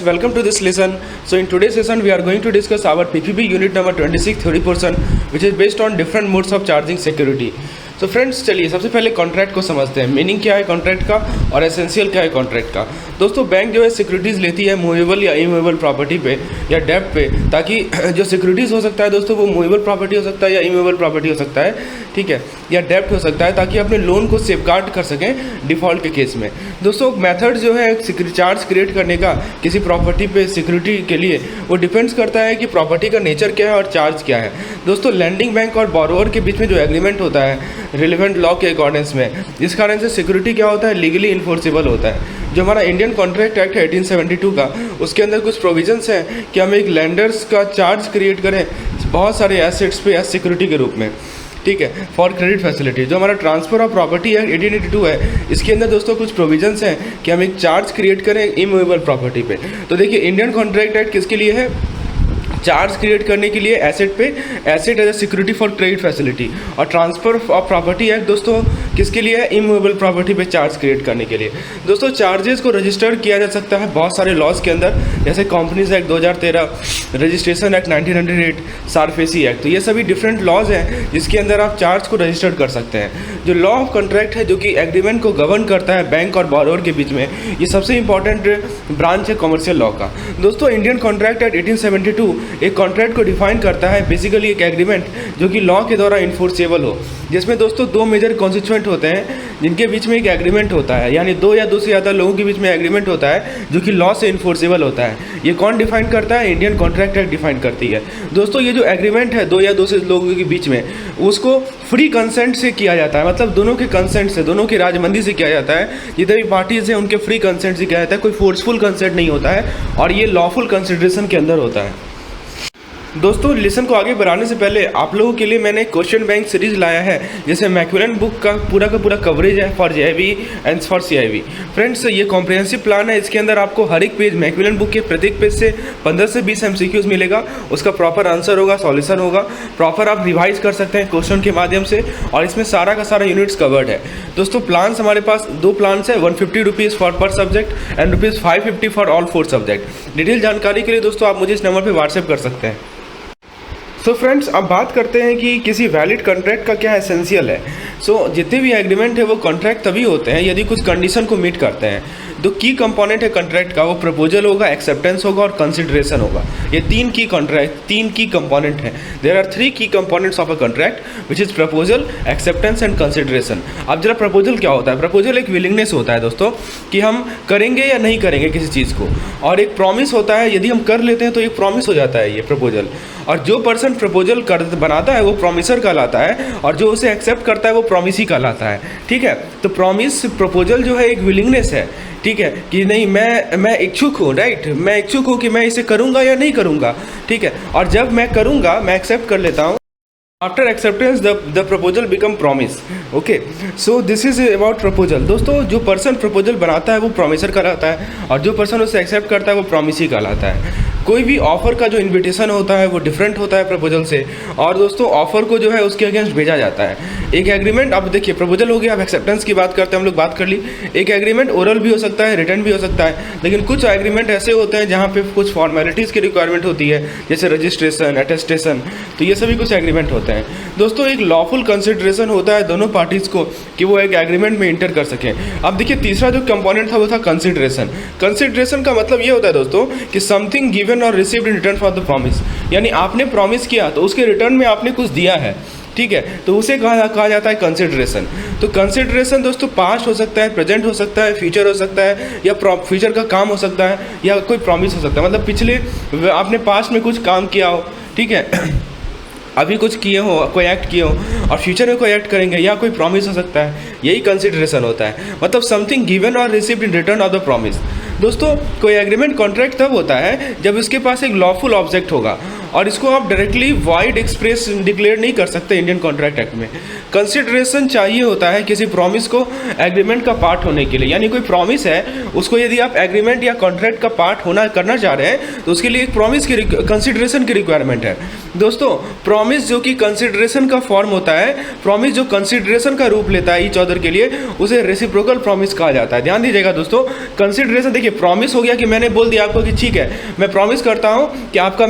Welcome to this lesson. So in today's session we are going to discuss our PPB unit number 26 theory portion, which is based on different modes of charging security. So friends, चलिए सबसे पहले contract को समझते हैं। Meaning क्या है contract का और एसेंशियल क्या है कॉन्ट्रैक्ट का। दोस्तों बैंक जो है सिक्योरिटीज़ लेती है मूवेबल या इमूवेबल प्रॉपर्टी पे या डेब्ट पे, ताकि जो सिक्योरिटीज़ हो सकता है दोस्तों वो मूवेबल प्रॉपर्टी हो सकता है या इमूवेबल प्रॉपर्टी हो सकता है, ठीक है, या डेब्ट हो सकता है, ताकि अपने लोन को सेफगार्ड कर सकें डिफ़ॉल्ट के केस में। दोस्तों मेथड जो है चार्ज क्रिएट करने का किसी प्रॉपर्टी पे सिक्योरिटी के लिए वो डिपेंड्स करता है कि प्रॉपर्टी का नेचर क्या है और चार्ज क्या है। दोस्तों लैंडिंग बैंक और बोरोवर के बीच में जो एग्रीमेंट होता है रिलेवेंट लॉ के अकॉर्डेंस में, इस कारण से सिक्योरिटी क्या होता है, लीगली इन्फोर्सेबल होता है। जो हमारा इंडियन कॉन्ट्रैक्ट एक्ट है 1872 का, उसके अंदर कुछ प्रोविजंस हैं कि हम एक लैंडर्स का चार्ज क्रिएट करें बहुत सारे एसेट्स पे एज सिक्योरिटी के रूप में, ठीक है, फॉर क्रेडिट फैसिलिटी। जो हमारा ट्रांसफर ऑफ प्रॉपर्टी एक्ट 1882 है, इसके अंदर दोस्तों कुछ प्रोविजंस हैं कि हम एक चार्ज क्रिएट करें इमूवेबल प्रॉपर्टी पे। तो देखिए इंडियन कॉन्ट्रैक्ट एक्ट किसके लिए है, चार्ज क्रिएट करने के लिए एसेट पे, asset as a security for credit facility. और ट्रांसफर ऑफ प्रॉपर्टी एक्ट दोस्तों किसके लिए है, इमूवेबल प्रॉपर्टी पे चार्ज क्रिएट करने के लिए। दोस्तों चार्जेस को रजिस्टर किया जा सकता है बहुत सारे लॉज के अंदर, जैसे companies act 2013, registration act 1908, SARFAESI act. तो ये सभी डिफरेंट लॉज हैं जिसके अंदर आप चार्ज को रजिस्टर कर सकते हैं। जो लॉ ऑफ कॉन्ट्रैक्ट है जो कि एग्रीमेंट को गवर्न करता है बैंक और बोरोवर के बीच में, ये सबसे इंपॉर्टेंट ब्रांच है कमर्शियल लॉ का। दोस्तों इंडियन कॉन्ट्रैक्ट एक्ट 1872 एक कॉन्ट्रैक्ट को डिफाइन करता है, बेसिकली एक एग्रीमेंट जो कि लॉ के द्वारा इन्फोर्सेबल हो, जिसमें दोस्तों दो मेजर कॉन्स्टिट्यूएंट होते हैं जिनके बीच में एक एग्रीमेंट होता है, यानी दो या दो से ज़्यादा लोगों के बीच में एग्रीमेंट होता है जो कि लॉ से इन्फोर्सेबल होता है। ये कौन डिफाइन करता है, इंडियन कॉन्ट्रैक्ट एक्ट डिफाइन करती है। दोस्तों ये जो एग्रीमेंट है दो या दो से लोगों के बीच में, उसको फ्री कंसेंट से किया जाता है, मतलब दोनों के कंसेंट से, दोनों की राजमंदी से किया जाता है। जितने भी पार्टीज हैं उनके फ्री कंसेंट से किया जाता है, कोई फोर्सफुल कंसेंट नहीं होता है, और ये लॉफुल कंसिडरेशन के अंदर होता है। दोस्तों लेसन को आगे बढ़ाने से पहले आप लोगों के लिए मैंने क्वेश्चन बैंक सीरीज लाया है, जैसे मैक्विलन बुक का पूरा कवरेज है for JIB and for CIB. Friends ये कॉम्प्रिहेंसिव प्लान है, इसके अंदर आपको हर एक पेज, मैक्विलन बुक के प्रत्येक पेज से 15 से 20 एमसीक्यूज मिलेगा, उसका प्रॉपर आंसर होगा, सॉल्यूशन होगा, प्रॉपर आप रिवाइज कर सकते हैं क्वेश्चन के माध्यम से, और इसमें सारा का सारा यूनिट्स कवर्ड है। दोस्तों प्लान्स हमारे पास दो प्लान्स है, 150 रुपीज़ फॉर पर subject and ₹550 for all 4 subject. Detail जानकारी के लिए दोस्तों आप मुझे इस नंबर पर व्हाट्सएप कर सकते हैं। सो फ्रेंड्स अब बात करते हैं कि किसी वैलिड कॉन्ट्रैक्ट का क्या एसेंशियल है। जितने भी एग्रीमेंट है वो कॉन्ट्रैक्ट तभी होते हैं यदि कुछ कंडीशन को मीट करते हैं। जो की कंपोनेंट है कॉन्ट्रैक्ट का, वो प्रपोजल होगा, एक्सेप्टेंस होगा और कंसिडरेशन होगा। ये तीन की कंपोनेंट हैं। देयर आर 3 की components of a contract which is proposal, acceptance and consideration. अब जरा प्रपोजल क्या होता है, प्रपोजल एक विलिंगनेस होता है दोस्तों कि हम करेंगे या नहीं करेंगे किसी चीज़ को, और एक प्रॉमिस होता है, यदि हम कर लेते हैं तो एक प्रॉमिस हो जाता है ये प्रपोजल। और जो पर्सन प्रपोजल बनाता है वो प्रॉमिसर कहलाता है, और जो उसे एक्सेप्ट करता है वो प्रॉमिसी कहलाता है, ठीक है। तो प्रपोजल जो है एक विलिंगनेस है, ठीक है, कि नहीं मैं इच्छुक हूँ, राइट, मैं इच्छुक हूँ कि मैं इसे करूँगा या नहीं करूँगा, ठीक है। और जब मैं करूँगा, मैं एक्सेप्ट कर लेता हूँ, after acceptance the proposal become promise. Okay, so this is about proposal. दोस्तों जो पर्सन प्रपोजल बनाता है वो प्रॉमिसर कहलाता है, और जो पर्सन उसे एक्सेप्ट करता है वो प्रॉमिसी कहलाता है। कोई भी ऑफर का जो इन्विटेशन होता है वो डिफरेंट होता है प्रपोजल से, और दोस्तों ऑफर को जो है उसके अगेंस्ट भेजा जाता है। एक एग्रीमेंट, अब देखिए प्रपोजल हो गया, अब एक्सेप्टेंस की बात करते हैं, हम लोग बात कर ली। एक एग्रीमेंट ओरल भी हो सकता है, रिटर्न भी हो सकता है, लेकिन कुछ एग्रीमेंट ऐसे होते हैं जहाँ पे कुछ फॉर्मेलिटीज़ की रिक्वायरमेंट होती है, जैसे रजिस्ट्रेशन, अटेस्टेशन, तो ये सभी कुछ एग्रीमेंट होते हैं। दोस्तों एक लॉफुल कंसिडरेशन होता है दोनों पार्टीज़ को कि वो एक एग्रीमेंट में इंटर कर सकें। अब देखिए तीसरा जो कंपोनेंट था वो था कंसिडरेशन। कंसिडरेशन का मतलब ये होता है दोस्तों कि समथिंग गिवन और received in return for the promise, यानी आपने प्रॉमिस किया तो उसके रिटर्न में आपने कुछ दिया है, ठीक है, तो उसे कहा जाता है कंसिडरेशन। तो कंसिडरेशन दोस्तों पास्ट हो सकता है, प्रेजेंट हो सकता है, फ्यूचर हो सकता है, या फ्यूचर का काम हो सकता है, या कोई प्रॉमिस हो सकता है, मतलब पिछले आपने पास्ट में कुछ काम किया हो, ठीक है, अभी कुछ किए हो, कोई एक्ट किए हो, और फ्यूचर में कोई एक्ट करेंगे, या कोई प्रॉमिस हो सकता है, यही कंसिडरेशन होता है, मतलब समथिंग गिवन और received in return of the promise. दोस्तों कोई एग्रीमेंट कॉन्ट्रैक्ट तब होता है जब उसके पास एक लॉफुल ऑब्जेक्ट होगा, और इसको आप डायरेक्टली वाइड एक्सप्रेस डिक्लेयर नहीं कर सकते इंडियन कॉन्ट्रैक्ट एक्ट में। कंसिडरेशन चाहिए होता है किसी प्रॉमिस को एग्रीमेंट का पार्ट होने के लिए, यानी कोई प्रॉमिस है उसको यदि आप एग्रीमेंट या कॉन्ट्रैक्ट का पार्ट करना चाह रहे हैं तो उसके लिए एक प्रॉमिस की कंसिडरेशन की रिक्वायरमेंट है। दोस्तों प्रॉमिस जो कि कंसिडरेशन का फॉर्म होता है, प्रॉमिस जो कंसिडरेशन का रूप लेता है ईच अदर के लिए, उसे रेसिप्रोकल प्रॉमिस कहा जाता है। ध्यान दीजिएगा दोस्तों, कंसिडरेशन देखिए प्रॉमिस हो गया कि मैंने बोल दिया आपको कि ठीक है मैं प्रॉमिस करता हूँ कि आपका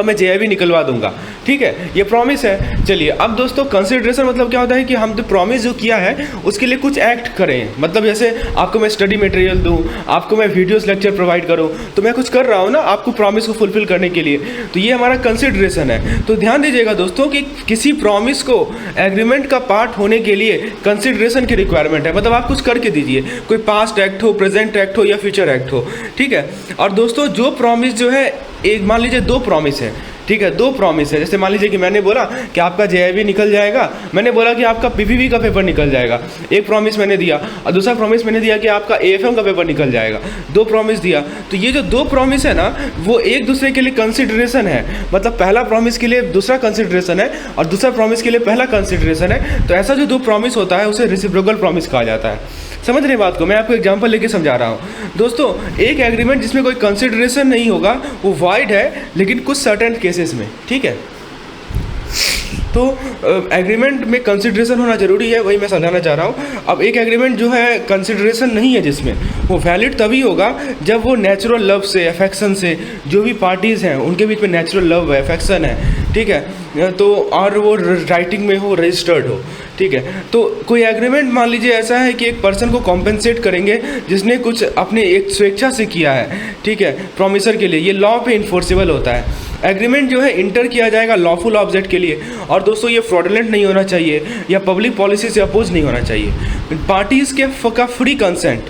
मैं JIB निकलवा दूंगा, ठीक है, ये प्रॉमिस है। चलिए अब दोस्तों कंसिडरेशन मतलब क्या होता है कि हम तो प्रॉमिस जो किया है उसके लिए कुछ एक्ट करें। मतलब जैसे आपको मैं स्टडी मटेरियल दूं, आपको मैं वीडियोस लेक्चर प्रोवाइड करूं, तो मैं कुछ कर रहा हूं ना आपको प्रॉमिस को फुलफिल करने के लिए, तो ये हमारा कंसिडरेशन है। तो ध्यान दीजिएगा दोस्तों कि किसी प्रॉमिस को एग्रीमेंट का पार्ट होने के लिए कंसिडरेशन की रिक्वायरमेंट है। मतलब आप कुछ करके दीजिए, कोई पास्ट एक्ट हो, प्रेजेंट एक्ट हो या फ्यूचर एक्ट हो, ठीक है। और दोस्तों जो प्रॉमिस जो है, एक मान लीजिए 2 प्रॉमिस है, ठीक है, 2 प्रॉमिस है। जैसे मान लीजिए कि मैंने बोला कि आपका JIB निकल जाएगा, मैंने बोला कि आपका PPB का पेपर निकल जाएगा, एक प्रॉमिस मैंने दिया, और दूसरा प्रॉमिस मैंने दिया कि आपका AFM का पेपर निकल जाएगा, 2 प्रॉमिस दिया। तो ये जो 2 प्रॉमिस है ना, वो एक दूसरे के लिए कंसिडरेशन है। मतलब पहला प्रॉमिस के लिए दूसरा कंसिडरेशन है और दूसरा प्रॉमिस के लिए पहला कंसिडरेशन है। तो ऐसा जो 2 प्रॉमिस होता है उसे रेसिप्रोकल प्रॉमिस कहा जाता है। समझ रहे बात को? मैं आपको एग्जांपल लेके समझा रहा हूँ दोस्तों। एक एग्रीमेंट जिसमें कोई कंसिडरेशन नहीं होगा वो वाइड है, लेकिन कुछ सर्टेन केसेस में, ठीक है। तो एग्रीमेंट में कंसिडरेशन होना जरूरी है, वही मैं समझाना चाह रहा हूँ। अब एक एग्रीमेंट जो है कंसिडरेशन नहीं है जिसमें, वो वैलिड तभी होगा जब वो नेचुरल लव से, अफेक्शन से, जो भी पार्टीज़ हैं उनके बीच में नेचुरल लव है, अफेक्शन है, ठीक है, तो और वो राइटिंग में हो, रजिस्टर्ड हो, ठीक है। तो कोई एग्रीमेंट मान लीजिए ऐसा है कि एक पर्सन को कॉम्पेंसेट करेंगे जिसने कुछ अपने एक स्वेच्छा से किया है, ठीक है, प्रॉमिसर के लिए, ये लॉ पे इन्फोर्सेबल होता है। एग्रीमेंट जो है इंटर किया जाएगा लॉफुल ऑब्जेक्ट के लिए, और दोस्तों ये फ्रॉडलेंट नहीं होना चाहिए या पब्लिक पॉलिसी से अपोज नहीं होना चाहिए। पार्टीज़ का फ्री कंसेंट,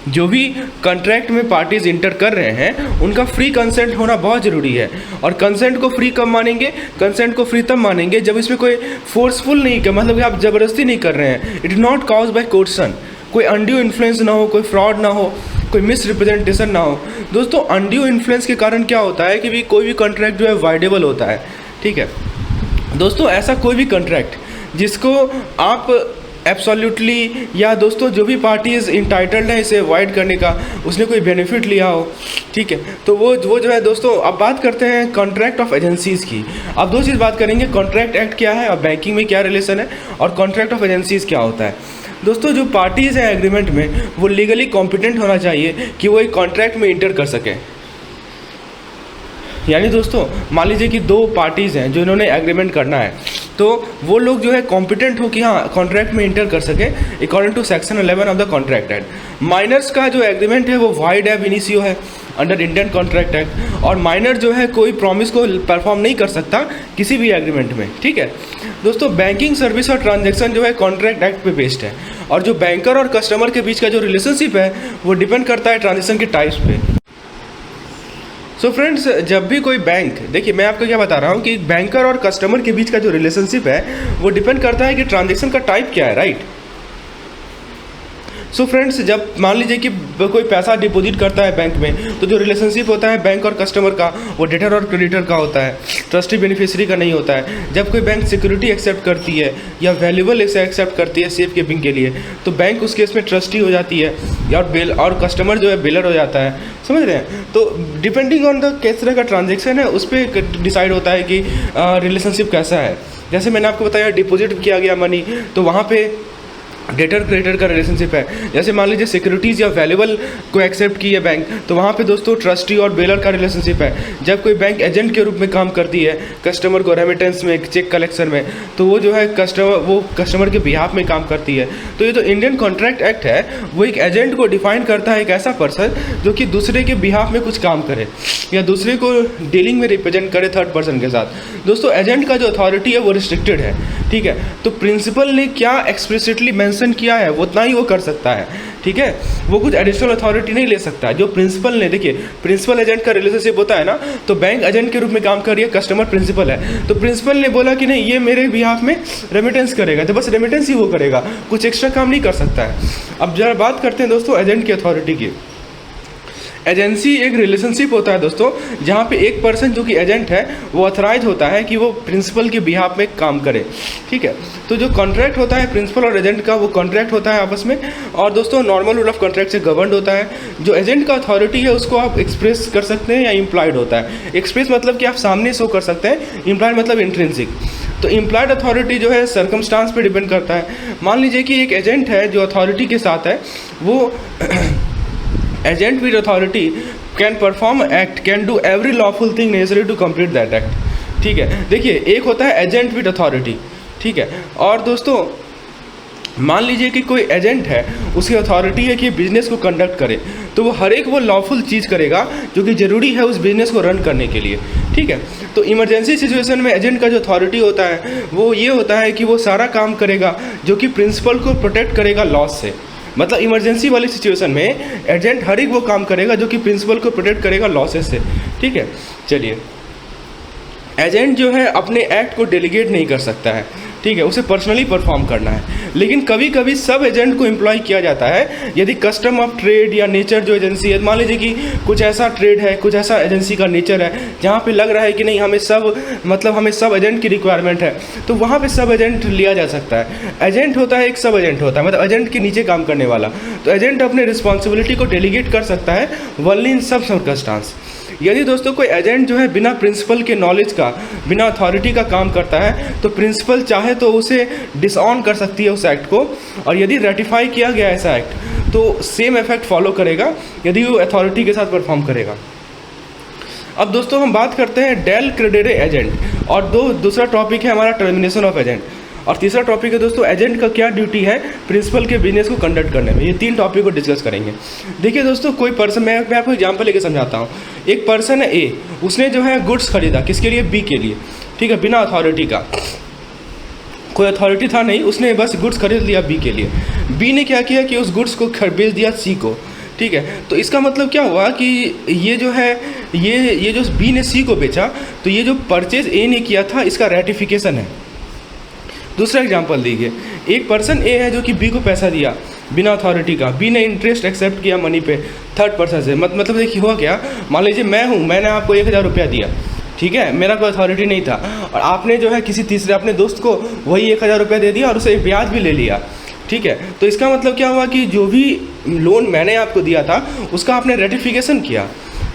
जो भी कॉन्ट्रैक्ट में पार्टीज इंटर कर रहे हैं उनका फ्री कंसेंट होना बहुत ज़रूरी है। और कंसेंट को फ्री कब मानेंगे? कंसेंट को फ्री तब मानेंगे जब इसमें कोई फोर्सफुल नहीं कर, मतलब कि आप ज़बरदस्ती नहीं कर रहे हैं, it is not cause by कोर्सन, कोई अनड्यू इन्फ्लुएंस ना हो, कोई फ्रॉड ना हो, कोई मिस रिप्रेजेंटेशन ना हो। दोस्तों अनड्यू इन्फ्लुएंस के कारण क्या होता है कि भी कोई भी कॉन्ट्रैक्ट जो है वाइडेबल होता है, ठीक है दोस्तों। ऐसा कोई भी कॉन्ट्रैक्ट जिसको आप एब्सोल्युटली, या दोस्तों जो भी पार्टीज इंटाइटल्ड है इसे अवॉइड करने का, उसने कोई बेनिफिट लिया हो, ठीक है, तो वो जो है दोस्तों। अब बात करते हैं कॉन्ट्रैक्ट ऑफ एजेंसीज़ की। अब 2 चीज़ बात करेंगे, कॉन्ट्रैक्ट एक्ट क्या है और बैंकिंग में क्या रिलेशन है, और कॉन्ट्रैक्ट ऑफ एजेंसीज़ क्या होता है। दोस्तों जो पार्टीज़ हैं एग्रीमेंट में वो लीगली कॉम्पिटेंट होना चाहिए कि वो एक कॉन्ट्रैक्ट में इंटर कर सकें। यानी दोस्तों मान लीजिए कि 2 पार्टीज़ हैं जो इन्होंने एग्रीमेंट करना है, तो वो लोग जो है कॉम्पिटेंट हो कि हाँ कॉन्ट्रैक्ट में इंटर कर सके according to section 11 of the contract act. Minors का जो एग्रीमेंट है वो वाइड है, विनिसियो है अंडर इंडियन कॉन्ट्रैक्ट एक्ट, और माइनर जो है कोई प्रॉमिस को परफॉर्म नहीं कर सकता किसी भी एग्रीमेंट में, ठीक है दोस्तों। बैंकिंग सर्विस और ट्रांजैक्शन जो है कॉन्ट्रैक्ट एक्ट पे बेस्ड है, और जो बैंकर और कस्टमर के बीच का जो रिलेशनशिप है वो डिपेंड करता है ट्रांजैक्शन के टाइप्स पे। सो फ्रेंड्स, जब भी कोई बैंक, देखिए मैं आपको क्या बता रहा हूँ कि बैंकर और कस्टमर के बीच का जो रिलेशनशिप है वो डिपेंड करता है कि ट्रांजैक्शन का टाइप क्या है, राइट। सो फ्रेंड्स, जब मान लीजिए कि कोई पैसा डिपॉजिट करता है बैंक में, तो जो रिलेशनशिप होता है बैंक और कस्टमर का वो डेटर और क्रेडिटर का होता है, ट्रस्टी बेनिफिशियरी का नहीं होता है। जब कोई बैंक सिक्योरिटी एक्सेप्ट करती है या वैल्यूएबल एक्सेप्ट करती है सेफ कीपिंग के लिए, तो बैंक उस केस में ट्रस्टी हो जाती है और कस्टमर जो है बिलर हो जाता है, समझ रहे हैं। तो डिपेंडिंग ऑन द किस तरह का ट्रांजेक्शन है उस पर डिसाइड होता है कि रिलेशनशिप कैसा है। जैसे मैंने आपको बताया डिपॉजिट किया गया मनी, तो वहाँ पे डेटर क्रेडिटर का रिलेशनशिप है। जैसे मान लीजिए सिक्योरिटीज़ या वैल्यूएबल को एक्सेप्ट की है बैंक, तो वहाँ पे दोस्तों ट्रस्टी और बेलर का रिलेशनशिप है। जब कोई बैंक एजेंट के रूप में काम करती है कस्टमर को रेमिटेंस में, चेक कलेक्शन में, तो वो जो है कस्टमर के बिहाफ में काम करती है। तो ये जो इंडियन कॉन्ट्रैक्ट एक्ट है वो एक एजेंट को डिफाइन करता है, एक ऐसा पर्सन जो कि दूसरे के बिहाफ में कुछ काम करे या दूसरे को डीलिंग में रिप्रेजेंट करे थर्ड पर्सन के साथ। दोस्तों एजेंट का जो अथॉरिटी है वो रिस्ट्रिक्टेड है, ठीक है। तो प्रिंसिपल ने क्या एक्सप्लिसिटली मेंशन किया है वो उतना ही वो कर सकता है, ठीक है, वो कुछ एडिशनल अथॉरिटी नहीं ले सकता। जो प्रिंसिपल ने, देखिए प्रिंसिपल एजेंट का रिलेशनशिप होता है ना, तो बैंक एजेंट के रूप में काम कर रही है, कस्टमर प्रिंसिपल है, तो प्रिंसिपल ने बोला कि नहीं ये मेरे बिहाफ में रेमिटेंस करेगा, तो बस रेमिटेंस ही वो करेगा, कुछ एक्स्ट्रा काम नहीं कर सकता है। अब जरा बात करते हैं दोस्तों एजेंट की अथॉरिटी की। एजेंसी एक रिलेशनशिप होता है दोस्तों, जहाँ पे एक पर्सन जो कि एजेंट है वो ऑथराइज होता है कि वो प्रिंसिपल के बिहाफ में काम करे, ठीक है। तो जो कॉन्ट्रैक्ट होता है प्रिंसिपल और एजेंट का, वो कॉन्ट्रैक्ट होता है आपस में, और दोस्तों नॉर्मल रूल ऑफ कॉन्ट्रैक्ट से गवर्नड होता है। जो एजेंट का अथॉरिटी है उसको आप एक्सप्रेस कर सकते हैं या इम्प्लाइड होता है। एक्सप्रेस मतलब कि आप सामने शो कर सकते हैं, इम्प्लाइड मतलब इंट्रिंसिक। तो इम्प्लाइड अथॉरिटी जो है सर्कमस्टांस पे डिपेंड करता है। मान लीजिए कि एक एजेंट है जो अथॉरिटी के साथ है, वो agent with authority can perform act, can do every lawful thing necessary to complete that act. ठीक है, देखिए एक होता है एजेंट विद अथॉरिटी, ठीक है, और दोस्तों मान लीजिए कि कोई एजेंट है, उसकी अथॉरिटी है कि बिजनेस को कंडक्ट करे, तो वो हर एक वो लॉफुल चीज़ करेगा जो कि ज़रूरी है उस बिज़नेस को रन करने के लिए। ठीक है, तो इमरजेंसी सिचुएशन में एजेंट का जो अथॉरिटी होता है वो ये होता है कि वो सारा काम करेगा जो कि प्रिंसिपल को प्रोटेक्ट करेगा लॉस से। मतलब इमरजेंसी वाली सिचुएशन में एजेंट हर एक वो काम करेगा जो कि प्रिंसिपल को प्रोटेक्ट करेगा लॉसेस से। ठीक है, चलिए, एजेंट जो है अपने एक्ट को डेलीगेट नहीं कर सकता है, ठीक है, उसे पर्सनली परफॉर्म करना है। लेकिन कभी कभी सब एजेंट को एम्प्लॉय किया जाता है यदि कस्टम ऑफ ट्रेड या नेचर जो एजेंसी है, मान लीजिए कि कुछ ऐसा ट्रेड है, कुछ ऐसा एजेंसी का नेचर है जहाँ पे लग रहा है कि नहीं हमें सब एजेंट की रिक्वायरमेंट है, तो वहाँ पे सब एजेंट लिया जा सकता है। एजेंट होता है एक सब एजेंट होता है, मतलब एजेंट के नीचे काम करने वाला, तो एजेंट अपने रिस्पॉन्सिबिलिटी को डेलीगेट कर सकता है ओनली इन सब सर्कमस्टांस। यदि दोस्तों कोई एजेंट जो है बिना प्रिंसिपल के नॉलेज का, बिना अथॉरिटी का काम करता है, तो प्रिंसिपल चाहे तो उसे डिसऑन कर सकती है उस एक्ट को, और यदि रेटिफाई किया गया ऐसा एक्ट तो सेम इफेक्ट फॉलो करेगा यदि वो अथॉरिटी के साथ परफॉर्म करेगा। अब दोस्तों हम बात करते हैं डेल क्रेडेरे एजेंट, और दूसरा टॉपिक है हमारा टर्मिनेशन ऑफ एजेंट, और तीसरा टॉपिक है दोस्तों एजेंट का क्या ड्यूटी है प्रिंसिपल के बिजनेस को कंडक्ट करने में। ये तीन टॉपिक को डिस्कस करेंगे। देखिए दोस्तों, कोई पर्सन, मैं आपको एग्जांपल लेके समझाता हूँ। एक पर्सन है ए, उसने जो है गुड्स खरीदा, किसके लिए? बी के लिए, ठीक है, बिना अथॉरिटी का, कोई अथॉरिटी था नहीं, उसने बस गुड्स खरीद लिया बी के लिए। बी ने क्या किया कि उस गुड्स को बेच दिया सी को। ठीक है, तो इसका मतलब क्या हुआ कि ये जो है ये जो बी ने सी को बेचा, तो ये जो परचेज ए ने किया था इसका रेटिफिकेशन है। दूसरा एग्जांपल देखिए, एक पर्सन ए है जो कि बी को पैसा दिया बिना अथॉरिटी का, बी ने इंटरेस्ट एक्सेप्ट किया मनी पे थर्ड पर्सन से। मतलब देखिए हुआ क्या, मान लीजिए मैं हूँ, मैंने आपको 1000 रुपया दिया, ठीक है, मेरा कोई अथॉरिटी नहीं था, और आपने जो है किसी तीसरे अपने दोस्त को वही 1000 रुपया दे दिया और उसे ब्याज भी ले लिया। ठीक है, तो इसका मतलब क्या हुआ कि जो भी लोन मैंने आपको दिया था उसका आपने रेटिफिकेशन किया।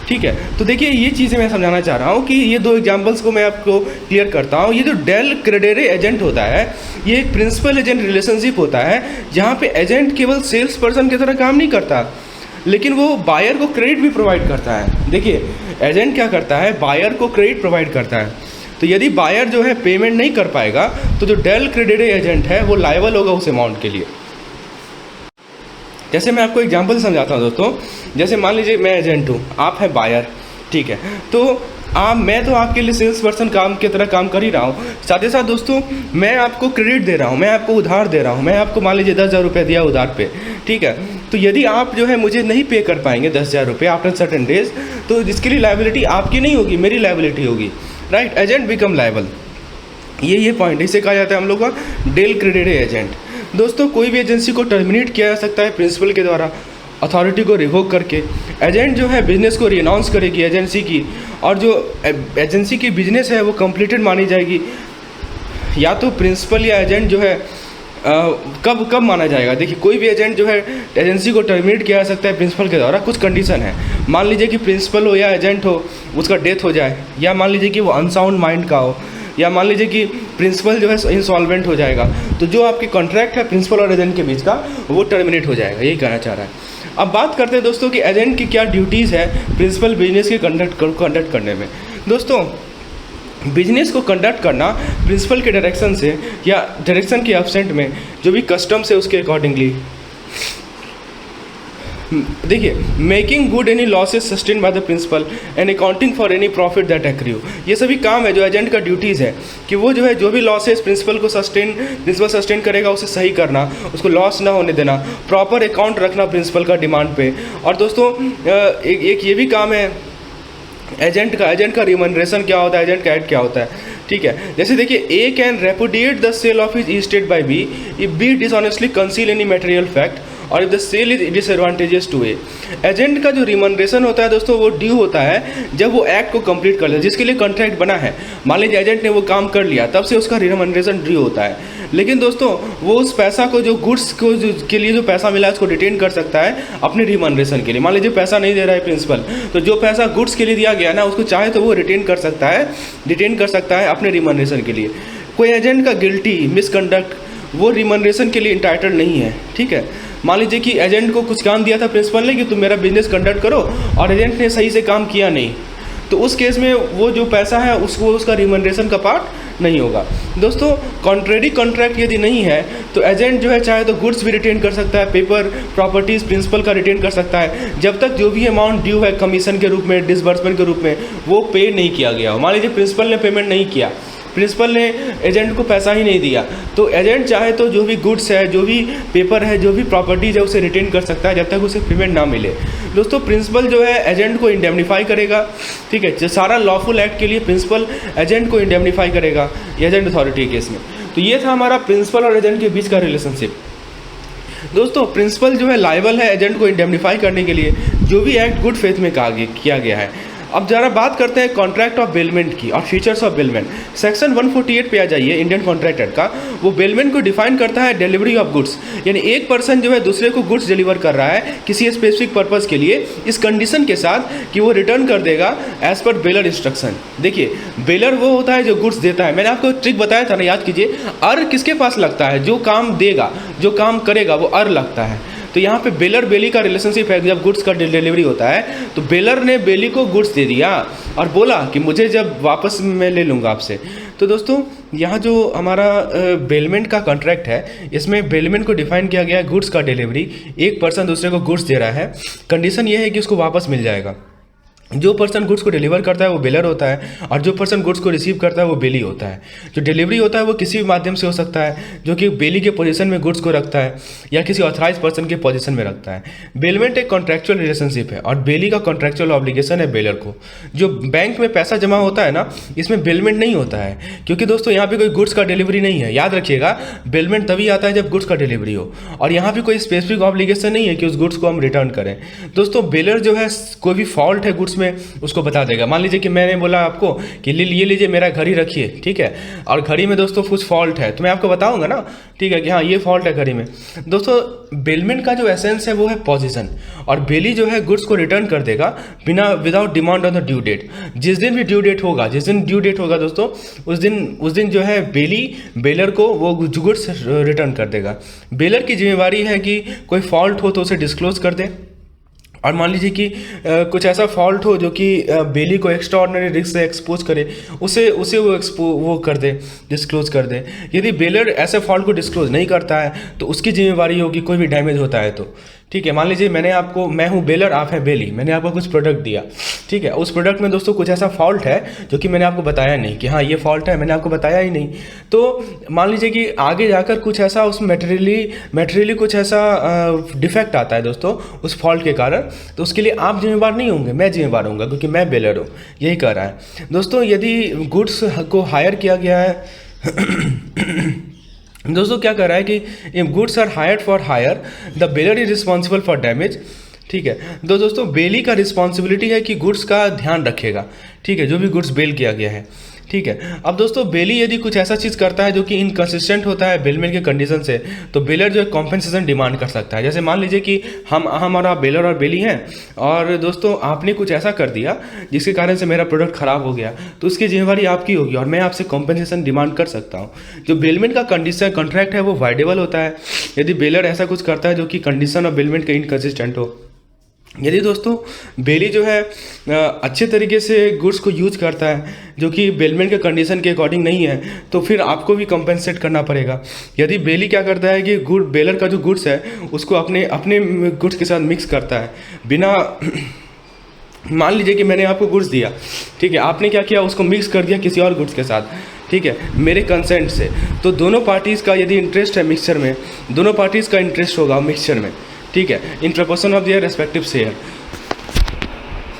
ठीक है, तो देखिए ये चीज़ें मैं समझाना चाह रहा हूँ कि ये दो एग्जांपल्स को मैं आपको क्लियर करता हूँ। ये जो डेल क्रेडेरे एजेंट होता है, ये एक प्रिंसिपल एजेंट रिलेशनशिप होता है जहाँ पे एजेंट केवल सेल्स पर्सन की तरह काम नहीं करता, लेकिन वो बायर को क्रेडिट भी प्रोवाइड करता है। देखिए एजेंट क्या करता है, बायर को क्रेडिट प्रोवाइड करता है। तो यदि बायर जो है पेमेंट नहीं कर पाएगा तो जो डेल क्रेडेरे एजेंट है वो लायबल होगा उस अमाउंट के लिए। जैसे मैं आपको एग्जांपल समझाता हूँ दोस्तों, जैसे मान लीजिए मैं एजेंट हूँ, आप हैं बायर, ठीक है, तो मैं तो आपके लिए सेल्स पर्सन काम की तरह काम कर ही रहा हूँ, साथ ही साथ दोस्तों मैं आपको क्रेडिट दे रहा हूँ, मैं आपको उधार दे रहा हूँ, मैं आपको मान लीजिए 10,000 रुपये दिया उधार पे। ठीक है, तो यदि आप जो है मुझे नहीं पे कर पाएंगे 10,000 रुपये आफ्टर सर्टेन डेज, तो इसके लिए लायबिलिटी आपकी नहीं होगी, मेरी लायबिलिटी होगी, राइट, एजेंट बिकम लायबल। ये पॉइंट, इसे कहा जाता है हम लोग का डेल क्रेडेरे एजेंट। दोस्तों कोई भी एजेंसी को टर्मिनेट किया जा सकता है प्रिंसिपल के द्वारा, अथॉरिटी को रिवोक करके। एजेंट जो है बिजनेस को रिअनाउंस करेगी एजेंसी की, और जो एजेंसी की बिजनेस है वो कंप्लीटेड मानी जाएगी। या तो प्रिंसिपल या एजेंट जो है कब माना जाएगा, देखिए कोई भी एजेंट जो है एजेंसी को टर्मिनेट किया जा सकता है प्रिंसिपल के द्वारा, कुछ कंडीशन है। मान लीजिए कि प्रिंसिपल हो या एजेंट हो उसका डेथ हो जाए, या मान लीजिए कि वो अनसाउंड माइंड का हो, या मान लीजिए कि प्रिंसिपल जो है इंसॉल्वेंट हो जाएगा, तो जो आपकी कॉन्ट्रैक्ट है प्रिंसिपल और एजेंट के बीच का वो टर्मिनेट हो जाएगा, यही कहना चाह रहा है। अब बात करते हैं दोस्तों कि एजेंट की क्या ड्यूटीज़ है प्रिंसिपल बिजनेस के कंडक्ट करने में। दोस्तों बिजनेस को कंडक्ट करना प्रिंसिपल के डायरेक्शन से या डायरेक्शन के एब्सेंट में जो भी कस्टम्स है उसके अकॉर्डिंगली। देखिए making good any losses sustain by the principal and accounting for any profit that accrue, ये सभी काम है जो एजेंट का ड्यूटीज़ है कि वो जो है जो भी लॉसेस प्रिंसिपल सस्टेन करेगा उसे सही करना, उसको लॉस ना होने देना, प्रॉपर अकाउंट रखना प्रिंसिपल का डिमांड पे। और दोस्तों एक ये भी काम है एजेंट का रिमनरेशन क्या होता है, एजेंट का एड क्या होता है। ठीक है, जैसे देखिए A can repudiate the sale of his estate by B if B dishonestly conceal any material fact or if the sale is disadvantageous to A. Agent का जो रिमनरेशन होता है दोस्तों वो ड्यू होता है जब वो एक्ट को कंप्लीट कर ले, जिसके लिए कॉन्ट्रैक्ट बना है। मान लीजिए एजेंट ने वो काम कर लिया, तब से उसका रिमनरेशन ड्यू होता है। लेकिन दोस्तों वो उस पैसा को, जो गुड्स को के लिए जो पैसा मिला है उसको रिटेन कर सकता है अपने रिमनरेशन के लिए। मान लीजिए पैसा नहीं दे रहा है प्रिंसिपल, तो जो पैसा गुड्स के लिए दिया गया ना उसको चाहे तो वो रिटेन कर सकता है अपने रिमनरेशन के लिए। कोई एजेंट का गिल्टी मिसकंडक्ट वो रिमनरेशन के लिए इंटाइटल्ड नहीं है। ठीक है, मान लीजिए कि एजेंट को कुछ काम दिया था प्रिंसिपल ने कि तुम मेरा बिजनेस कंडक्ट करो और एजेंट ने सही से काम किया नहीं, तो उस केस में वो जो पैसा है उसको उसका रिमनरेशन का पार्ट नहीं होगा। दोस्तों कॉन्ट्रेरी कॉन्ट्रैक्ट यदि नहीं है तो एजेंट जो है चाहे तो गुड्स भी रिटेन कर सकता है, पेपर प्रॉपर्टीज़ प्रिंसिपल का रिटेन कर सकता है, जब तक जो भी अमाउंट ड्यू है कमीशन के रूप में, डिसबर्समेंट के रूप में, वो पे नहीं किया गया हो। मान लीजिए प्रिंसिपल ने पेमेंट नहीं किया, प्रिंसिपल ने एजेंट को पैसा ही नहीं दिया, तो एजेंट चाहे तो जो भी गुड्स है, जो भी पेपर है, जो भी प्रॉपर्टीज़ है उसे रिटेन कर सकता है जब तक उसे पेमेंट ना मिले। दोस्तों प्रिंसिपल जो है एजेंट को इंडेमनीफाई करेगा, ठीक है, जो सारा लॉफुल एक्ट के लिए प्रिंसिपल एजेंट को इंडेमनीफाई करेगा एजेंट अथॉरिटी केस में। तो ये था हमारा प्रिंसिपल और एजेंट के बीच का रिलेशनशिप। दोस्तों प्रिंसिपल जो है लायबल है एजेंट को इंडेमनीफाई करने के लिए जो भी एक्ट गुड फेथ में किया गया है। अब ज़रा बात करते हैं कॉन्ट्रैक्ट ऑफ बेलमेंट की और फीचर्स ऑफ बेलमेंट। सेक्शन 148 पे आ जाइए इंडियन कॉन्ट्रैक्ट एक्ट का। वो बेलमेंट को डिफाइन करता है डिलीवरी ऑफ गुड्स, यानी एक पर्सन जो है दूसरे को गुड्स डिलीवर कर रहा है किसी स्पेसिफिक पर्पज़ के लिए, इस कंडीशन के साथ कि वो रिटर्न कर देगा एज पर बेलर इंस्ट्रक्शन। देखिए बेलर वो होता है जो गुड्स देता है। मैंने आपको ट्रिक बताया था ना, याद कीजिए। अर किसके पास लगता है? जो काम देगा, जो काम करेगा वो अर लगता है। तो यहाँ पे बेलर बेली का रिलेशनशिप है। जब गुड्स का डिलीवरी होता है तो बेलर ने बेली को गुड्स दे दिया और बोला कि मुझे जब वापस मैं ले लूँगा आपसे। तो दोस्तों यहाँ जो हमारा बेलमेंट का कॉन्ट्रैक्ट है, इसमें बेलमेंट को डिफाइन किया गया है गुड्स का डिलीवरी। एक पर्सन दूसरे को गुड्स दे रहा है, कंडीशन ये है कि उसको वापस मिल जाएगा। जो पर्सन गुड्स को डिलीवर करता है वो बेलर होता है और जो पर्सन गुड्स को रिसीव करता है वो बेली होता है। जो डिलीवरी होता है वो किसी भी माध्यम से हो सकता है, जो कि बेली के पोजीशन में गुड्स को रखता है या किसी ऑथराइज पर्सन के पोजीशन में रखता है। बेलमेंट एक कॉन्ट्रैक्चुअल रिलेशनशिप है और बेली का कॉन्ट्रैक्चुअल ऑब्लिगेशन है बेलर को। जो बैंक में पैसा जमा होता है ना, इसमें बेलमेंट नहीं होता है, क्योंकि दोस्तों यहाँ पे कोई गुड्स का डिलीवरी नहीं है। याद रखिएगा, बेलमेंट तभी आता है जब गुड्स का डिलीवरी हो, और यहाँ पे कोई स्पेसिफिक ऑब्लिगेशन नहीं है कि उस गुड्स को हम रिटर्न करें। दोस्तों बेलर जो है कोई भी फॉल्ट है गुड्स में उसको बता देगा। मान लीजिए कि मैंने बोला आपको कि ये लीजिए मेरा घड़ी रखिए, ठीक है, और घड़ी में दोस्तों कुछ फॉल्ट है तो मैं आपको बताऊंगा ना, ठीक है, कि हाँ ये फॉल्ट है घड़ी में। दोस्तों बेलमेंट का जो एसेंस है वो है पोजीशन, और बेली जो है गुड्स को रिटर्न कर देगा बिना without demand on the due date. जिस दिन भी ड्यू डेट होगा, जिस दिन ड्यू डेट होगा दोस्तों, उस दिन जो है बेली बेलर को वो गुड्स रिटर्न कर देगा। बेलर की जिम्मेवारी है कि कोई फॉल्ट हो तो उसे डिस्क्लोज कर दे, और मान लीजिए कि कुछ ऐसा फॉल्ट हो जो कि बेली को एक्स्ट्रा ऑर्डिनरी रिस्क से एक्सपोज करे, उसे वो कर दे, डिस्क्लोज कर दे। यदि बेलर ऐसे फॉल्ट को डिस्क्लोज नहीं करता है तो उसकी जिम्मेवारी होगी कोई भी डैमेज होता है तो, ठीक है। मान लीजिए मैं हूँ बेलर, आप हैं बेली, मैंने आपको कुछ प्रोडक्ट दिया, ठीक है, उस प्रोडक्ट में दोस्तों कुछ ऐसा फॉल्ट है जो कि मैंने आपको बताया नहीं कि हाँ ये फॉल्ट है, मैंने आपको बताया ही नहीं। तो मान लीजिए कि आगे जाकर कुछ ऐसा उस मेटेरियली कुछ ऐसा डिफेक्ट आता है दोस्तों उस फॉल्ट के कारण, तो उसके लिए आप जिम्मेवार नहीं होंगे, मैं जिम्मेवार होऊंगा, क्योंकि मैं बेलर हूँ। यही कह रहा है दोस्तों। यदि गुड्स को हायर किया गया है दोस्तों, क्या कर रहा है कि if goods are hired for hire the bailor is responsible for damage, ठीक है। तो दोस्तों बेली का रिस्पॉन्सिबिलिटी है कि गुड्स का ध्यान रखेगा, ठीक है, जो भी गुड्स बेल किया गया है, ठीक है। अब दोस्तों बेली यदि कुछ ऐसा चीज़ करता है जो कि इनकंसिस्टेंट होता है बेलमेंट के कंडीशन से, तो बेलर जो है कॉम्पेंसेशन डिमांड कर सकता है। जैसे मान लीजिए कि हमारा बेलर और बेली हैं, और दोस्तों आपने कुछ ऐसा कर दिया जिसके कारण से मेरा प्रोडक्ट ख़राब हो गया, तो उसकी जिम्मेवारी आपकी होगी और मैं आपसे कॉम्पेंसेशन डिमांड कर सकता हूँ। जो बेलमेंट का कंडीशन कॉन्ट्रैक्ट है वो वाइडेबल होता है यदि बेलर ऐसा कुछ करता है जो कि कंडीशन ऑफ बेलमेंट का इनकंसिस्टेंट हो। यदि दोस्तों बेली जो है अच्छे तरीके से गुड्स को यूज करता है जो कि बेलमेंट के कंडीशन के अकॉर्डिंग नहीं है, तो फिर आपको भी कंपेंसेट करना पड़ेगा। यदि बेली क्या करता है कि बेलर का जो गुड्स है उसको अपने गुड्स के साथ मिक्स करता है बिना मान लीजिए कि मैंने आपको गुड्स दिया, ठीक है, आपने क्या किया, उसको मिक्स कर दिया किसी और गुड्स के साथ, ठीक है, मेरे कंसेंट से। तो दोनों पार्टीज़ का यदि इंटरेस्ट है मिक्सचर में, दोनों पार्टीज़ का इंटरेस्ट होगा मिक्सचर में, ठीक है, in proportion of their respective share,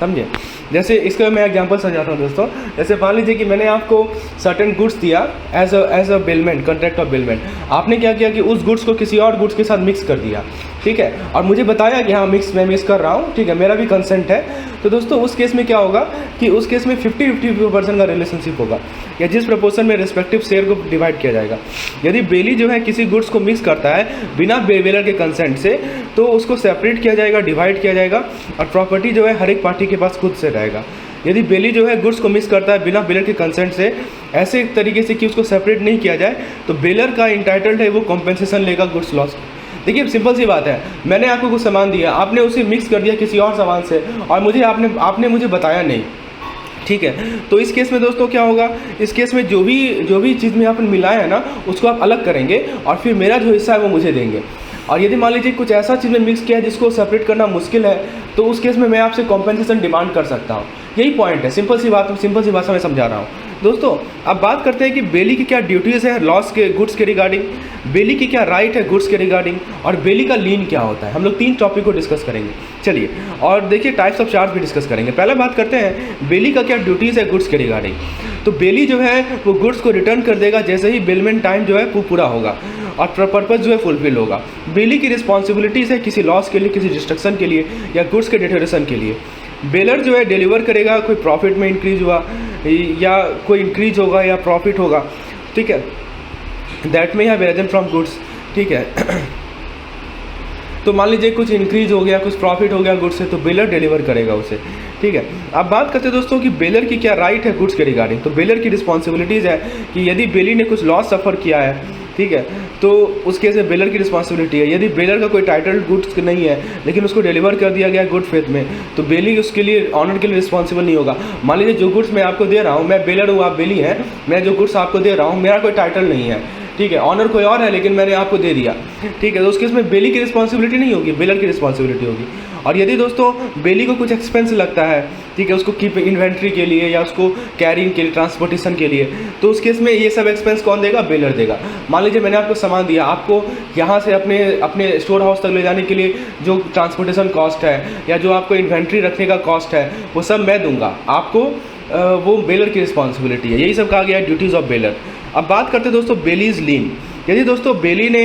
समझे। जैसे इसका मैं एग्जांपल समझाता हूँ दोस्तों। जैसे मान लीजिए कि मैंने आपको सर्टेन गुड्स दिया as a bailment, contract of bailment. आपने क्या किया कि उस गुड्स को किसी और गुड्स के साथ मिक्स कर दिया, ठीक है, और मुझे बताया कि हाँ मैं मिक्स कर रहा हूँ, ठीक है, मेरा भी कंसेंट है। तो दोस्तों उस केस में क्या होगा कि उस केस में 50-50% का रिलेशनशिप होगा, या जिस प्रपोर्शन में रेस्पेक्टिव शेयर को डिवाइड किया जाएगा। यदि बेली जो है किसी गुड्स को मिक्स करता है बिना बेलर के कंसेंट से, तो उसको सेपरेट किया जाएगा, डिवाइड किया जाएगा, और प्रॉपर्टी जो है हर एक पार्टी के पास खुद से रहेगा। यदि बेली जो है गुड्स को मिक्स करता है बिना बेलर के कंसेंट से, ऐसे तरीके से कि उसको सेपरेट नहीं किया जाए, तो बेलर का इंटाइटल्ड है वो कॉम्पेंसेशन लेगा गुड्स लॉस, देखिए सिंपल सी बात है, मैंने आपको कुछ सामान दिया, आपने उसे मिक्स कर दिया किसी और सामान से और मुझे आपने मुझे बताया नहीं, ठीक है। तो इस केस में दोस्तों क्या होगा, इस केस में जो भी चीज़ में आपने मिलाया है ना उसको आप अलग करेंगे और फिर मेरा जो हिस्सा है वो मुझे देंगे। और यदि मान लीजिए कुछ ऐसा चीज़ में मिक्स किया है जिसको सेपरेट करना मुश्किल है, तो उस केस में मैं आपसे कॉम्पेंसेशन डिमांड कर सकता हूँ। यही पॉइंट है, सिंपल सी भाषा में समझा रहा हूँ। दोस्तों अब बात करते हैं कि बेली की क्या ड्यूटीज़ है लॉस के गुड्स के रिगार्डिंग, बेली की क्या राइट है गुड्स के रिगार्डिंग, और बेली का लीन क्या होता है। हम लोग 3 टॉपिक को डिस्कस करेंगे, चलिए। और देखिए टाइप्स ऑफ चार्ज भी डिस्कस करेंगे। पहले बात करते हैं बेली का क्या ड्यूटीज़ है गुड्स के रिगार्डिंग। तो बेली जो है वो गुड्स को रिटर्न कर देगा जैसे ही बिलमेंट टाइम जो है वो पूरा होगा और पर्पज़ जो है फुलफिल होगा। बेली की रिस्पॉन्सिबिलिटीज़ है किसी लॉस के लिए, किसी डिस्ट्रक्शन के लिए या गुड्स के डिटोरेशन के लिए। बेलर जो है डिलीवर करेगा, कोई प्रॉफिट में इंक्रीज हुआ या कोई इंक्रीज होगा या प्रॉफिट होगा, ठीक है, दैट में हैव अरिजन फ्रॉम गुड्स, ठीक है। तो मान लीजिए कुछ इंक्रीज हो गया, कुछ प्रॉफिट हो गया गुड्स से, तो बेलर डिलीवर करेगा उसे, ठीक है। अब बात करते हैं दोस्तों कि बेलर की क्या राइट है गुड्स के रिगार्डिंग। तो बेलर की रिस्पॉन्सिबिलिटीज़ है कि यदि बेली ने कुछ लॉस सफ़र किया है, ठीक है, तो उस केस में बेलर की रिस्पॉन्सिबिलिटी है। यदि बेलर का कोई टाइटल गुड्स नहीं है लेकिन उसको डिलीवर कर दिया गया गुड फेथ में, तो बेली उसके लिए ऑनर के लिए रिस्पॉन्सिबल नहीं होगा। मान लीजिए जो गुड्स मैं आपको दे रहा हूँ, मैं बेलर हूँ, आप बेली हैं, मैं जो गुड्स आपको दे रहा हूँ मेरा कोई टाइटल नहीं है, ठीक है, ऑनर कोई और है लेकिन मैंने आपको दे दिया, ठीक है, तो उस केस में बेली की रिस्पॉन्सिबिलिटी नहीं होगी, बेलर की रिस्पॉन्सिबिलिटी होगी। और यदि दोस्तों बेली को कुछ एक्सपेंस लगता है, ठीक है, उसको कीप इन्वेंट्री के लिए या उसको कैरिंग के लिए, ट्रांसपोर्टेशन के लिए, तो उस केस में ये सब एक्सपेंस कौन देगा, बेलर देगा। मान लीजिए मैंने आपको सामान दिया, आपको यहाँ से अपने स्टोर हाउस तक ले जाने के लिए जो ट्रांसपोर्टेशन कॉस्ट है या जो आपको इन्वेंट्री रखने का कॉस्ट है वो सब मैं दूंगा आपको, वो बेलर की रिस्पॉन्सिबिलिटी है। यही सब कहा गया है ड्यूटीज़ ऑफ बेलर। अब बात करते हैं दोस्तों बेलीज लीन। यदि दोस्तों बेली ने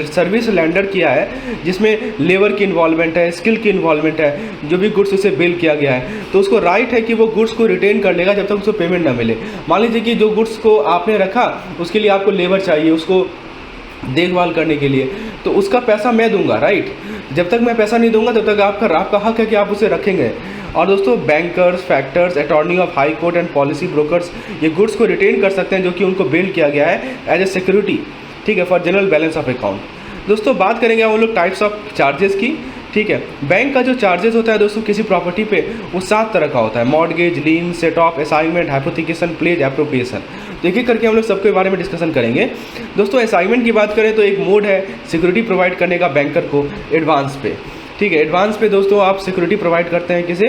सर्विस रेंडर किया है जिसमें लेबर की इन्वॉल्वमेंट है, स्किल की इन्वॉल्वमेंट है, जो भी गुड्स उसे बिल किया गया है, तो उसको राइट है कि वो गुड्स को रिटेन कर लेगा जब तक उसको पेमेंट ना मिले। मान लीजिए कि जो गुड्स को आपने रखा उसके लिए आपको लेबर चाहिए उसको देखभाल करने के लिए, तो उसका पैसा मैं दूंगा, राइट। जब तक मैं पैसा नहीं दूंगा तब तक आपका हक है कि आप उसे रखेंगे। और दोस्तों bankers, factors, attorney of high court and policy brokers ये गुड्स को रिटेन कर सकते हैं जो कि उनको बिल किया गया है एज ए सिक्योरिटी, ठीक है, for general balance of account. दोस्तों बात करेंगे हम लोग टाइप्स ऑफ चार्जेस की, ठीक है। बैंक का जो चार्जेस होता है दोस्तों किसी प्रॉपर्टी पे वो 7 तरह का होता है, mortgage, lien, set off, assignment, hypothecation, pledge, appropriation. तो एक एक करके हम लोग सबके बारे में डिस्कशन करेंगे। दोस्तों असाइनमेंट की बात करें तो एक मोड है सिक्योरिटी प्रोवाइड करने का बैंकर को एडवांस पे, ठीक है, एडवांस पे दोस्तों आप सिक्योरिटी प्रोवाइड करते हैं किसे,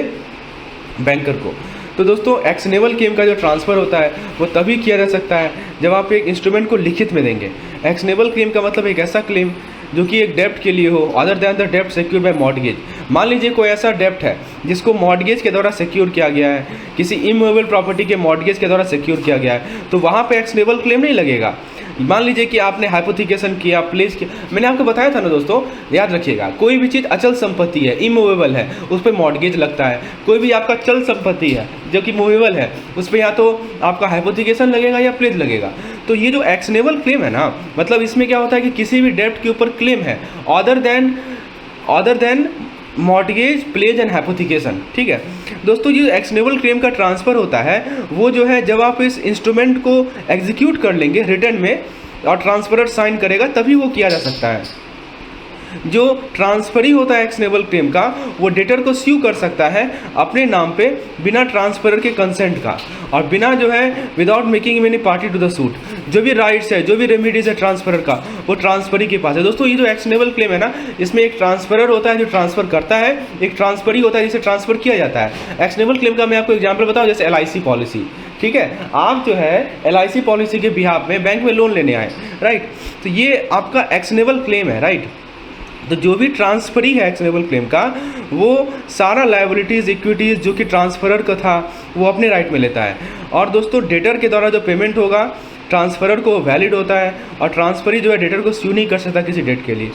बैंकर को। तो दोस्तों एक्शनेबल क्लेम का जो ट्रांसफ़र होता है वो तभी किया जा सकता है जब आप एक इंस्ट्रूमेंट को लिखित में देंगे। एक्शनेबल क्लेम का मतलब एक ऐसा क्लेम जो कि एक डेप्ट के लिए हो अदर दैन द डेप्ट सिक्योर बाय मॉर्गेज। मान लीजिए कोई ऐसा डेप्ट है जिसको मॉर्गेज के द्वारा सिक्योर किया गया है, किसी इमूवेबल प्रॉपर्टी के मॉर्गेज के द्वारा सिक्योर किया गया है, तो वहाँ पे एक्शनेबल क्लेम नहीं लगेगा। मान लीजिए कि आपने हाइपोथिकेशन किया, प्लेज किया, मैंने आपको बताया था ना दोस्तों, याद रखिएगा, कोई भी चीज़ अचल संपत्ति है, इमूवेबल है, उस पर मॉर्गेज लगता है। कोई भी आपका चल संपत्ति है जो कि मूवेबल है, उस पर या तो आपका हाइपोथिकेशन लगेगा या प्लेज लगेगा। तो ये जो एक्शनेबल क्लेम है ना, मतलब इसमें क्या होता है कि किसी भी डेप्ट के ऊपर क्लेम है other than mortgage, plays and hypothecation, ठीक है। दोस्तों ये एक्शनेबल क्लेम का ट्रांसफ़र होता है वो जो है जब आप इस इंस्ट्रूमेंट को एग्जीक्यूट कर लेंगे रिटर्न में और ट्रांसफरर साइन करेगा तभी वो किया जा सकता है। जो ट्रांसफरी होता है एक्शनेबल क्लेम का वो डेटर को स्यू कर सकता है अपने नाम पे बिना ट्रांसफरर के कंसेंट का और बिना जो है without making any party to the suit. जो भी राइट्स है, जो भी रेमिडीज है ट्रांसफरर का, वो ट्रांसफरी के पास है। दोस्तों ये जो एक्शनेबल क्लेम है ना, इसमें एक ट्रांसफरर होता है जो ट्रांसफर करता है, एक ट्रांसफरी होता है जिसे ट्रांसफर किया जाता है। एक्शनेबल क्लेम का मैं आपको एग्जाम्पल बताऊँ, जैसे LIC पॉलिसी, ठीक है, आप जो है LIC पॉलिसी के बिहाफ में बैंक में लोन लेने आए, राइट, तो ये आपका एक्शनेबल क्लेम है, राइट। तो जो भी ट्रांसफरी है एक्शनेबल क्लेम का वो सारा लायबिलिटीज़, इक्विटीज़ जो कि ट्रांसफरर का था वो अपने राइट में लेता है। और दोस्तों डेटर के द्वारा जो पेमेंट होगा ट्रांसफरर को वैलिड होता है और ट्रांसफरी जो है डेटर को स्यू नहीं कर सकता किसी डेट के लिए।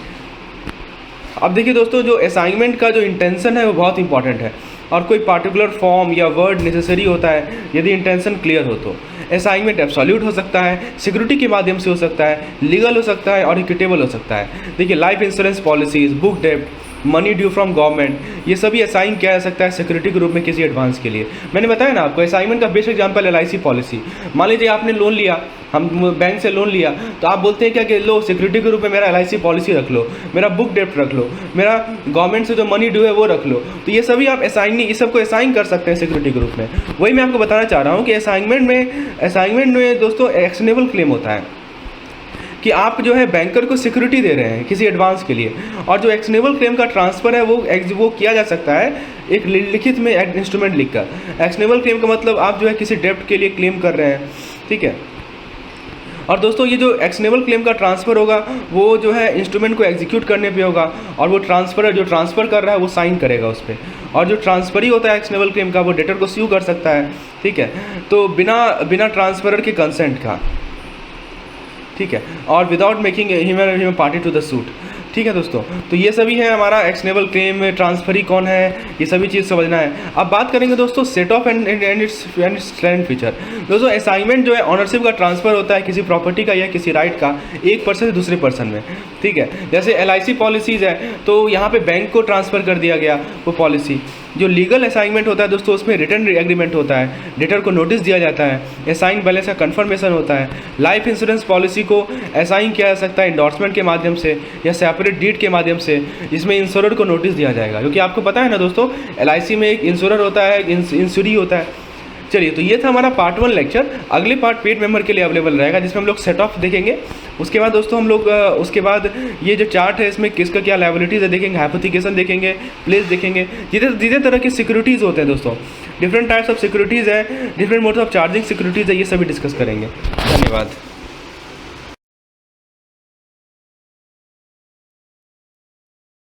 अब देखिए दोस्तों, जो असाइनमेंट का जो इंटेंशन है वो बहुत इंपॉर्टेंट है और कोई पार्टिकुलर फॉर्म या वर्ड नेसेसरी होता है यदि इंटेंशन क्लियर हो तो। असाइनमेंट एब्सोल्यूट हो सकता है, सिक्योरिटी के माध्यम से हो सकता है, लीगल हो सकता है और इक्विटेबल हो सकता है। देखिए लाइफ इंश्योरेंस पॉलिसीज़, बुक डेप्ट, मनी ड्यू फ्रॉम गवर्नमेंट, ये सभी असाइन किया जा सकता है सिक्योरिटी के रूप में किसी एडवांस के लिए। मैंने बताया ना आपको, असाइनमेंट का बेस्ट एग्जांपल LIC पॉलिसी। मान लीजिए आपने लोन लिया, हम बैंक से लोन लिया, तो आप बोलते हैं क्या कि लो सिक्योरिटी के रूप में मेरा LIC पॉलिसी रख लो, मेरा बुक डेप्ट रख लो, मेरा गवर्नमेंट से जो मनी ड्यू है वो रख लो। तो ये सभी आप ये सबको असाइन कर सकते हैं सिक्योरिटी के रूप में। वही मैं आपको बताना चाह रहा हूँ कि असाइनमेंट में दोस्तों एक्शनेबल क्लेम होता है कि आप जो है बैंकर को सिक्योरिटी दे रहे हैं किसी एडवांस के लिए, और जो एक्शनेबल क्लेम का ट्रांसफ़र है वो किया जा सकता है एक लिखित में इंस्ट्रूमेंट लिखकर। एक्शनेबल क्लेम का मतलब आप जो है किसी डेप्ट के लिए क्लेम कर रहे हैं, ठीक है। और दोस्तों ये जो एक्शनेबल क्लेम का ट्रांसफ़र होगा वो जो है इंस्ट्रूमेंट को एग्जीक्यूट करने पे होगा, और वो जो ट्रांसफ़र कर रहा है वो साइन करेगा उस पर, और जो ट्रांसफरी होता है एक्शनेबल क्लेम का वो डेटर को स्यू कर सकता है, ठीक है। तो बिना ट्रांसफरर के कंसेंट का, ठीक है, और without making him party to the suit, ठीक है दोस्तों। तो ये सभी है हमारा एक्शनेबल क्लेम, ट्रांसफरी कौन है, ये सभी चीज़ समझना है। अब बात करेंगे दोस्तों set of and its strength feature. दोस्तों असाइनमेंट जो है ऑनरशिप का ट्रांसफ़र होता है किसी प्रॉपर्टी का या किसी राइट का एक पर्सन से दूसरे पर्सन में, ठीक है। जैसे LIC पॉलिसीज़ है तो यहाँ पे बैंक को ट्रांसफ़र कर दिया गया वो पॉलिसी। जो लीगल असाइनमेंट होता है दोस्तों उसमें रिटर्न एग्रीमेंट होता है, डेटर को नोटिस दिया जाता है, असाइन बैलेंस का कन्फर्मेशन होता है। लाइफ इंश्योरेंस पॉलिसी को असाइन किया जा सकता है इंडोर्समेंट के माध्यम से या सेपरेट डीड के माध्यम से, जिसमें इंश्योरर को नोटिस दिया जाएगा, क्योंकि आपको पता है ना दोस्तों LIC में एक इंश्योरर होता है, इंश्योरी होता है। चलिए, तो ये था हमारा पार्ट 1 लेक्चर। अगले पार्ट पेड मेंबर के लिए अवेलेबल रहेगा जिसमें हम लोग सेट ऑफ देखेंगे। उसके बाद दोस्तों हम लोग उसके बाद ये जो चार्ट है इसमें किसका क्या लायबिलिटीज़ है देखेंगे, हाइपोथिकेशन देखेंगे, प्लेस देखेंगे, जितने तरह की सिक्योरिटीज़ होते हैं दोस्तों, डिफरेंट टाइप्स ऑफ सिक्योरिटीज़ है, different modes of charging securities है, ये सभी डिस्कस करेंगे। धन्यवाद।